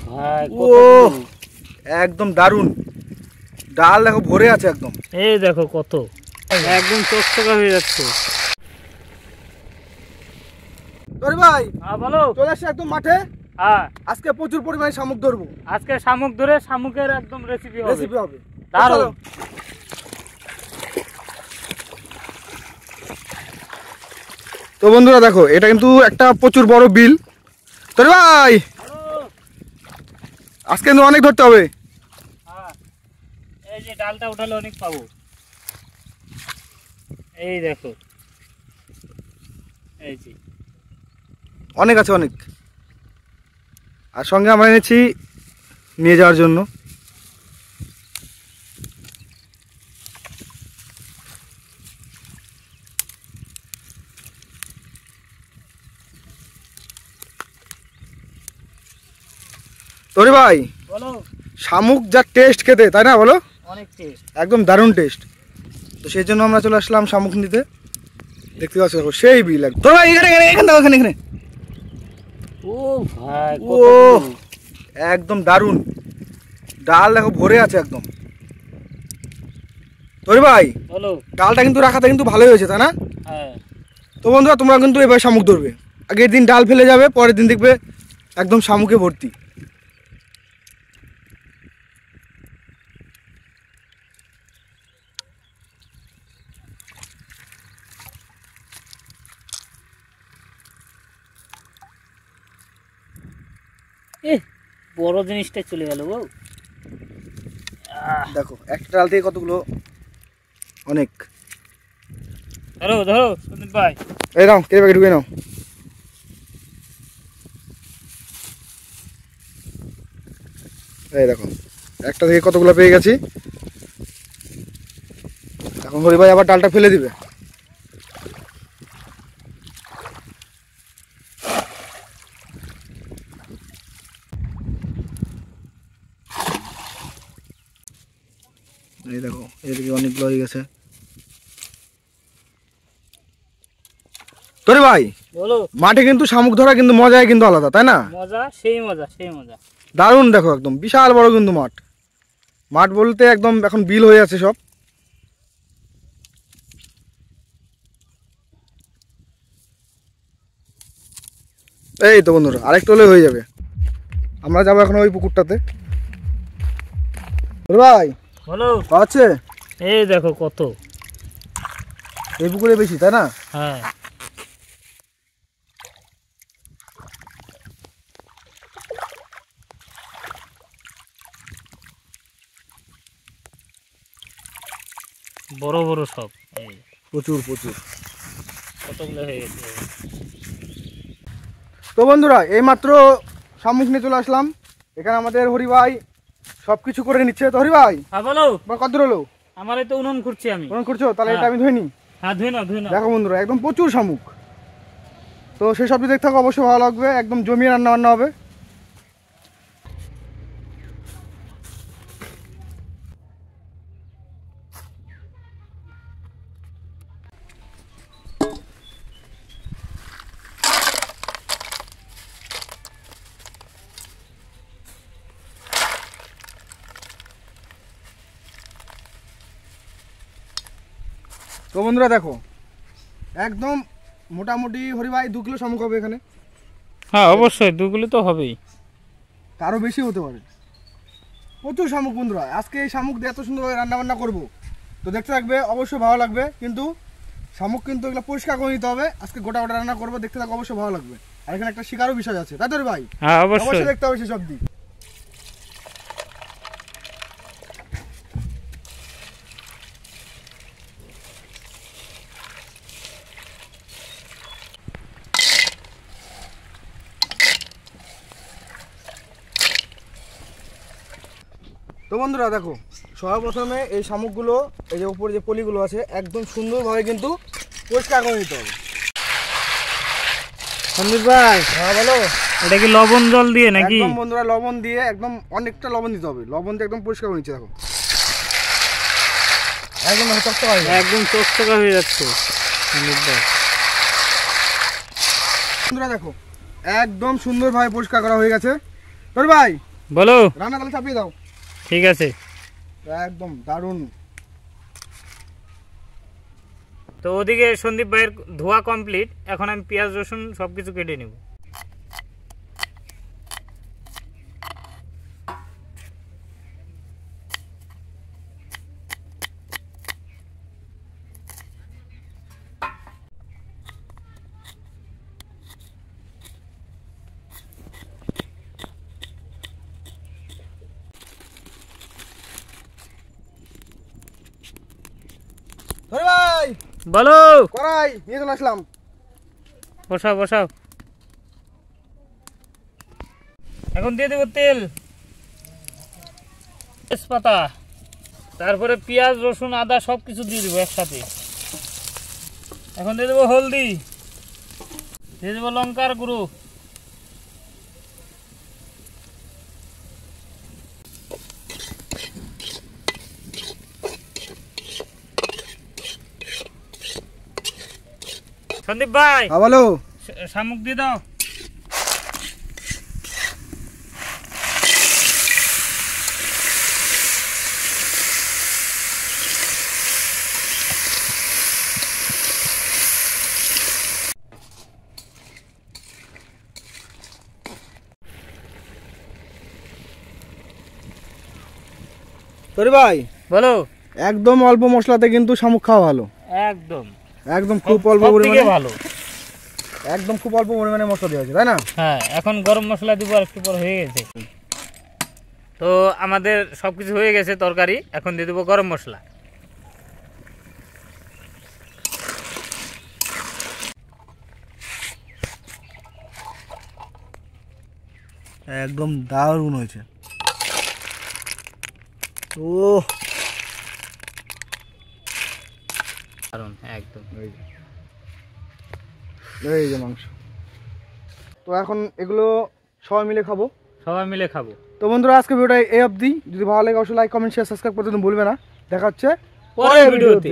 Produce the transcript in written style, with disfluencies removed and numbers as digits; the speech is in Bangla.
ভাই ও একদম দারুণ। ডাল দেখো ভরে আছে একদম, এই দেখো কত, একদম চকচকা হয়ে যাচ্ছে। তোর ভাই বলো। চলে আসছে একদম মাঠে। হ্যাঁ, আজকে প্রচুর পরিমাণে শামুক ধরবো। আজকে শামুক ধরে শামুকের একদম রেসিপি হবে। দারুণ। তো বন্ধুরা দেখো, এটা কিন্তু একটা প্রচুর বড় বিল। তোর ভাই আজকে কিন্তু অনেক ধরতে হবে। হ্যাঁ, এই যে ডালটা উঠালে অনেক পাবো। এই দেখো, এই যে অনেক আছে অনেক। আর সঙ্গে আমরা এনেছি নিয়ে যাওয়ার জন্য। তোরে ভাই বলো। শামুক যা টেস্ট খেতে, তাই না বলো? অনেক টেস্ট, একদম দারুণ টেস্ট। তো সেই জন্য আমরা চলে আসলাম শামুক নিতে। দেখতে পাচ্ছ সেই বিল। তোর ভাই এখানে এখানে। ও ভাই ও একদম দারুণ। ডাল দেখো ভরে আছে একদম। তোরে ভাই বলো। ডালটা কিন্তু রাখাতে কিন্তু ভালোই হয়েছে, তাই না? হ্যাঁ। তো বন্ধুরা তোমরা কিন্তু এবার শামুক ধরবে। আগের দিন ডাল ফেলে যাবে, পরের দিন দেখবে একদম শামুকে ভর্তি। বড় জিনিসটা চলে গেল গো। দেখো একটা ডাল থেকে কতগুলো, অনেক। ধরো ধরো সুন্দর ভাই। এই নাও, কেটে প্যাকেট ঢুকে নাও। এই দেখো একটা থেকে কতগুলো পেয়ে গেছি। এখন হরি ভাই আবার ডালটা ফেলে দিবে। এই দেখো এদিকে অনেকগুলো হয়ে গেছে। তোরে ভাই বলো। মাঠে কিন্তু শামুক ধরা কিন্তু মজাই কিন্তু আলাদা, তাই না? মজা, সেই মজা, সেই মজা। দারুণ। দেখো একদম বিশাল বড় কিন্তু মাঠ বলতে একদম এখন বিল হয়ে আছে সব। এই তো বন্ধুরা আরেকটু হলে হয়ে যাবে। আমরা যাবো এখন ওই পুকুরটাতে। ভাই বলো। আছে এই দেখো কত, এই পুকুরে বেশি, তাই না? হ্যাঁ। বড় বড় সব, এই প্রচুর কতগুলো হয়ে গেছে। তো বন্ধুরা এইমাত্র শামুক নিয়ে চলে আসলাম। এখানে আমাদের হরি ভাই সবকিছু করে নিচ্ছে। তো হরি ভাই হ্যাঁ বলো। কত হলো? আমার তো উনুন খুঁড়ছি আমি। উনুন করছো? তাহলে এটা আমি ধুয়ে নিই। হ্যাঁ ধুয়ে নাও, ধুয়ে নাও। দেখো বন্ধুরা একদম প্রচুর শামুক। তো সেই সবজি দেখতে থাকো, অবশ্যই ভালো লাগবে। একদম জমিয়ে রান্না বান্না হবে। তো বন্ধুরা দেখো একদম মোটামুটি হরি ভাই 2 কিলো শামুক হবে এখানে। হ্যাঁ অবশ্যই 2 কিলো তো হবেই, আরও বেশি হতে পারে। প্রচুর শামুক বন্ধুরা। আজকে এই শামুক দিয়ে এত সুন্দরভাবে রান্না বান্না করবো, তো দেখতে থাকবে, অবশ্যই ভালো লাগবে। কিন্তু শামুক কিন্তু এগুলো পরিষ্কার করে নিতে হবে। আজকে গোটা রান্না করবো, দেখতে থাকো, অবশ্যই ভালো লাগবে। আর এখানে একটা শিকারও বিষয় আছে, তাই তো রে ভাই? হ্যাঁ অবশ্যই দেখতে হবে সেসব দিক। তো বন্ধুরা দেখো সর্বপ্রথমে এই শামুকগুলো, এই যে উপরে যে পলিগুলো আছে, একদম সুন্দরভাবে কিন্তু পরিষ্কার করে নিতে হবে। সন্দীপ ভাই। হ্যাঁ বলো। এটা কি লবণ জল দিয়ে নাকি? একদম বন্ধুরা লবণ দিয়ে, একদম অনেকটা লবণ দিতে হবে। লবণ দিয়ে একদম পরিষ্কার করে নিচ্ছে। দেখো একদম চকচকা হয়ে যাচ্ছে, একদম চকচকা হয়ে যাচ্ছে সন্দীপ ভাই। বন্ধুরা দেখো একদম সুন্দরভাবে পরিষ্কার করা হয়ে গেছে। তোর ভাই বলো। রান্না তাহলে চাপিয়ে দাও। ঠিক আছে। একদম দারুণ। তো ওদিকে সন্দীপ ভাইয়ের ধোয়া কমপ্লিট, এখন আমি পেঁয়াজ রসুন সবকিছু কেটে নেব। তোর ভাই বলো। কড়াই নিয়ে চলে আসলাম। বসাও বসাও। এখন দিয়ে দেবো তেল, তেজপাতা, তারপরে পেঁয়াজ রসুন আদা সব কিছু দিয়ে দেবো একসাথে। এখন দিয়ে দেবো হলদি, দিয়ে দেবো লঙ্কার গুঁড়ো, সন্দীপ ভাই বলো। শামুক দিয়ে দাও। তোর ভাই বলো। একদম অল্প মশলাতে কিন্তু শামুক খাওয়া ভালো। একদম একদম খুব অল্প সবথেকে পরিমাণে ভালো। একদম খুব অল্প পরিমাণে মশলা দেওয়া আছে, তাই না? হ্যাঁ, এখন গরম মশলা দিব, আর একটু পর হয়ে গেছে। তো আমাদের সবকিছু হয়ে গেছে তরকারি, এখন দিয়ে দেবো গরম মশলা। একদম দারুণ হয়েছে। ও কারণ একদম এই যে মাংস। তো এখন এগুলো সবাই মিলে খাবো। সবাই মিলে খাবো। তো বন্ধুরা আজকে ভিডিওটা এই অবধি। যদি ভালো লাগে অবশ্যই লাইক কমেন্ট শেয়ার সাবস্ক্রাইব করতে ভুলবে না। দেখা হচ্ছে পরের ভিডিওতে।